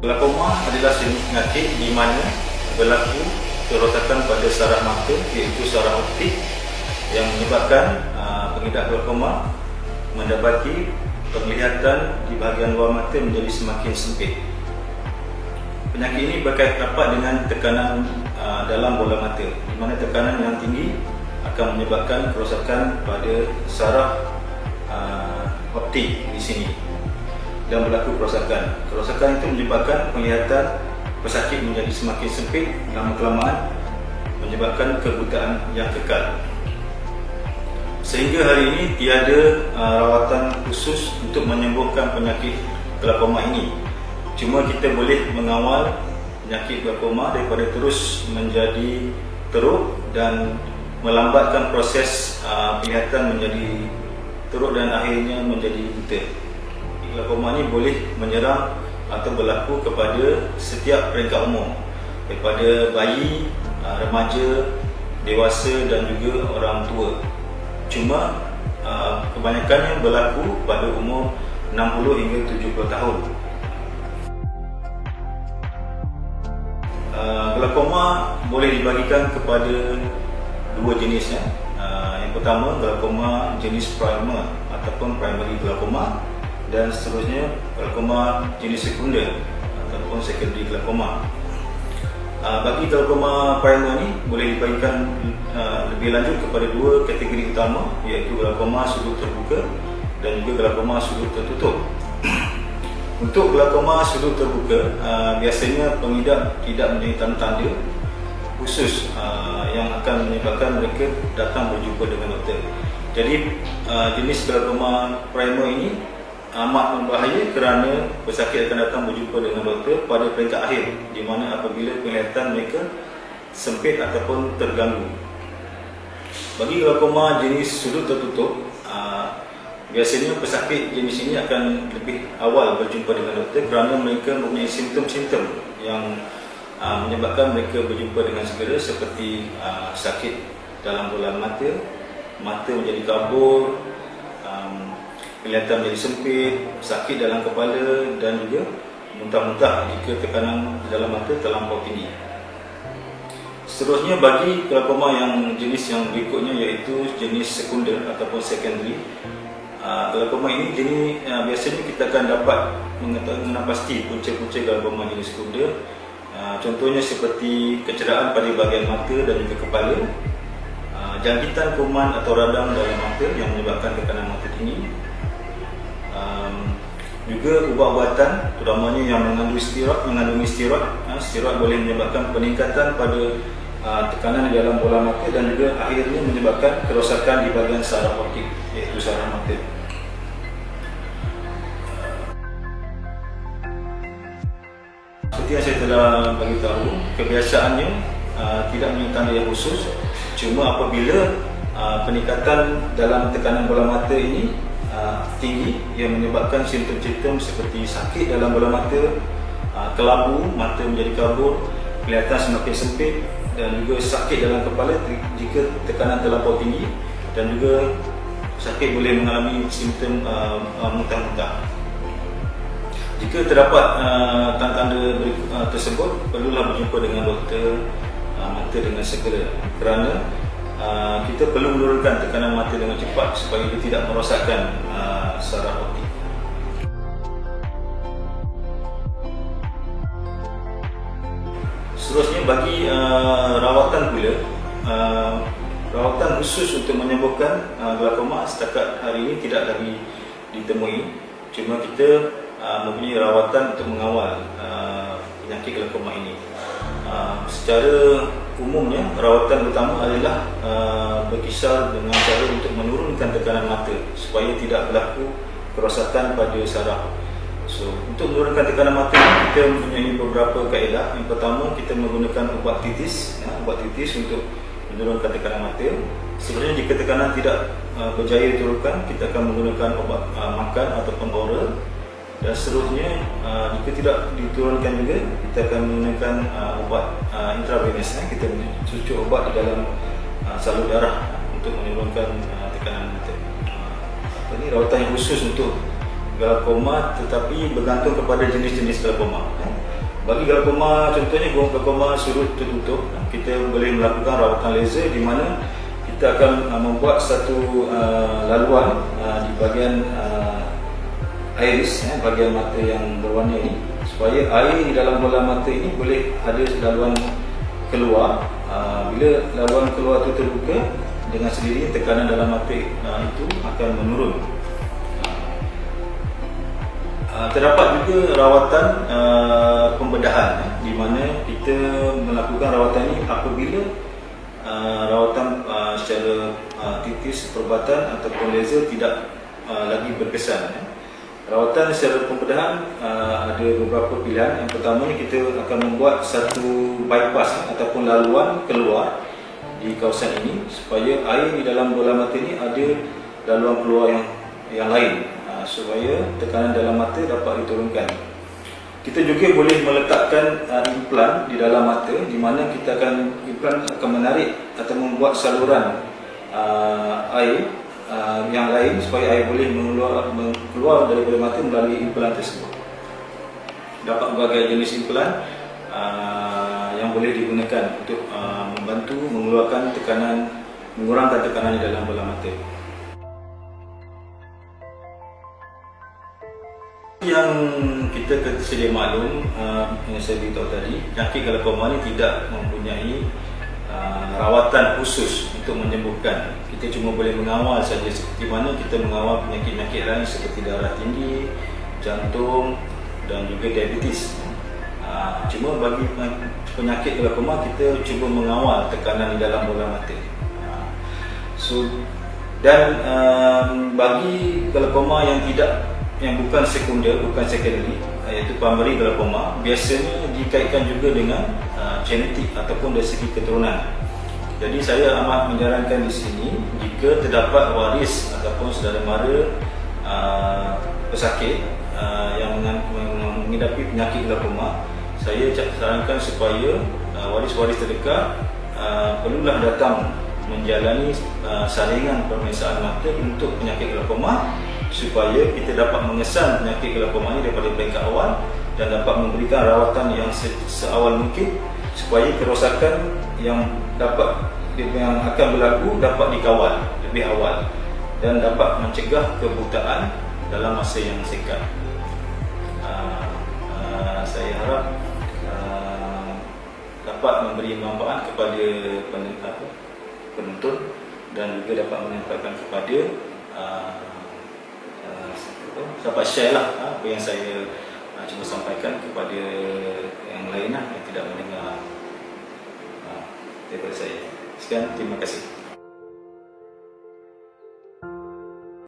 Glaukoma adalah jenis penyakit di mana berlaku kerosakan pada saraf mata, iaitu saraf optik, yang menyebabkan pengidap glaukoma mendapati penglihatan di bahagian luar mata menjadi semakin sempit. Penyakit ini berkait rapat dengan tekanan dalam bola mata, di mana tekanan yang tinggi akan menyebabkan kerosakan pada saraf optik di sini dan berlaku kerosakan. Kerosakan itu menyebabkan penglihatan pesakit menjadi semakin sempit, lama-kelamaan menyebabkan kebutaan yang kekal. Sehingga hari ini tiada rawatan khusus untuk menyembuhkan penyakit glaukoma ini. Cuma kita boleh mengawal penyakit glaukoma daripada terus menjadi teruk dan melambatkan proses penglihatan menjadi teruk dan akhirnya menjadi buta. Glaukoma ini boleh menyerang atau berlaku kepada setiap peringkat umur, daripada bayi, remaja, dewasa dan juga orang tua. Cuma kebanyakannya berlaku pada umur 60 hingga 70 tahun. Glaukoma boleh dibagikan kepada dua jenisnya. Yang pertama, glaukoma jenis primer ataupun primary glaukoma, dan seterusnya glaukoma jenis sekunder ataupun secondary glaukoma. Bagi glaukoma primer ini boleh dibagikan lebih lanjut kepada dua kategori utama, iaitu glaukoma sudut terbuka dan juga glaukoma sudut tertutup. Untuk glaukoma sudut terbuka, biasanya pengidap tidak mempunyai tanda-tanda khusus yang akan menyebabkan mereka datang berjumpa dengan doktor. Jadi jenis glaukoma primer ini amat berbahaya kerana pesakit akan datang berjumpa dengan doktor pada peringkat akhir, di mana apabila penglihatan mereka sempit ataupun terganggu. Bagi glaukoma jenis sudut tertutup, biasanya pesakit jenis ini akan lebih awal berjumpa dengan doktor kerana mereka mempunyai simptom-simptom yang menyebabkan mereka berjumpa dengan segera, seperti sakit dalam bola mata, mata menjadi kabur, penglihatan menjadi sempit, sakit dalam kepala dan juga muntah-muntah jika tekanan dalam mata terlampau tinggi. Seterusnya, bagi glaukoma yang jenis yang berikutnya, iaitu jenis sekunder ataupun secondary. Glaukoma ini biasanya kita akan dapat mengenal pasti punca-punca glaukoma jenis sekunder. Contohnya seperti kecederaan pada bahagian mata dan juga kepala, jangkitan kuman atau radang dalam mata yang menyebabkan tekanan mata tinggi, juga ubat-ubatan terutamanya yang mengandung steroid. Steroid boleh menyebabkan peningkatan pada tekanan di dalam bola mata dan juga akhirnya menyebabkan kerosakan di bahagian saraf optik, iaitu saraf mata. Seperti yang saya telah beritahu, kebiasaannya tidak mempunyai tanda yang khusus. Cuma apabila peningkatan dalam tekanan bola mata ini tinggi, yang menyebabkan simptom-simptom seperti sakit dalam bola mata, kelabu, mata menjadi kabur, kelihatan semakin sempit dan juga sakit dalam kepala jika tekanan terlampau tinggi, dan juga sakit boleh mengalami simptom muntah-muntah. Jika terdapat tanda-tanda tersebut, perlulah berjumpa dengan doktor mata dengan segera, kerana kita perlu menurunkan tekanan mata dengan cepat supaya dia tidak merosakkan saraf optik. Seterusnya, bagi rawatan pula, rawatan khusus untuk menyembuhkan glaukoma setakat hari ini tidak lagi ditemui. Cuma kita mempunyai rawatan untuk mengawal penyakit glaukoma ini. Secara umumnya, rawatan utama adalah berkisar dengan cara untuk menurunkan tekanan mata supaya tidak berlaku kerosakan pada saraf. So, untuk menurunkan tekanan mata, kita mempunyai beberapa kaedah. Yang pertama, kita menggunakan ubat titis, untuk menurunkan tekanan mata. Sebenarnya jika tekanan tidak berjaya diturunkan, kita akan menggunakan obat makan ataupun oral. Dan seterusnya, jika tidak diturunkan juga, kita akan menggunakan obat intravenous. Kita mencucuk obat di dalam salur darah untuk menurunkan tekanan mata. Ini rawatan yang khusus untuk glaukoma, tetapi bergantung kepada jenis-jenis glaukoma. Bagi glaukoma, contohnya glaukoma sudut tertutup, kita boleh melakukan rawatan laser di mana kita akan membuat satu laluan di bahagian iris, bahagian mata yang berwarna ini, supaya air di dalam bola mata ini boleh ada laluan keluar. Bila laluan keluar itu terbuka, dengan sendirinya tekanan dalam mata itu akan menurun. Terdapat juga rawatan pembedahan, di mana kita melakukan rawatan ini apabila rawatan secara titis perubatan ataupun laser tidak lagi berkesan. Rawatan secara pembedahan ada beberapa pilihan. Yang pertama, kita akan membuat satu bypass ataupun laluan keluar di kawasan ini, supaya air di dalam bola mata ini ada laluan keluar yang lain, supaya tekanan dalam mata dapat diturunkan. Kita juga boleh meletakkan implan di dalam mata, di mana implan akan menarik atau membuat saluran air yang lain, supaya air boleh keluar daripada mata melalui implan tersebut. Dapat berbagai jenis implan yang boleh digunakan untuk membantu mengeluarkan mengurangkan tekanan di dalam bola mata. Yang kita sedia maklum, yang saya beritahu tadi, penyakit glaukoma ini tidak mempunyai rawatan khusus untuk menyembuhkan. Kita cuma boleh mengawal saja, seperti mana kita mengawal penyakit-penyakit lain seperti darah tinggi, jantung dan juga diabetes. Cuma bagi penyakit glaukoma, kita cuba mengawal tekanan di dalam bola mata. Bagi glaukoma yang bukan sekunder, bukan secondary, iaitu primary glaukoma, biasanya dikaitkan juga dengan genetik ataupun dari segi keturunan. Jadi saya amat menyarankan di sini, jika terdapat waris ataupun saudara mara pesakit yang mengidapi penyakit glaukoma, saya sarankan supaya waris-waris terdekat perlulah datang menjalani saringan pemeriksaan mata untuk penyakit glaukoma, supaya kita dapat mengesan penyakit glaukoma ini daripada peringkat awal dan dapat memberikan rawatan yang seawal mungkin, supaya kerosakan yang akan berlaku dapat dikawal lebih awal dan dapat mencegah kebutaan dalam masa yang singkat. Saya harap dapat memberi manfaat kepada penonton dan juga dapat menyampaikan kepada dapat share lah apa yang saya cuba sampaikan kepada yang lain yang tidak mendengar daripada saya. Sekian, terima kasih.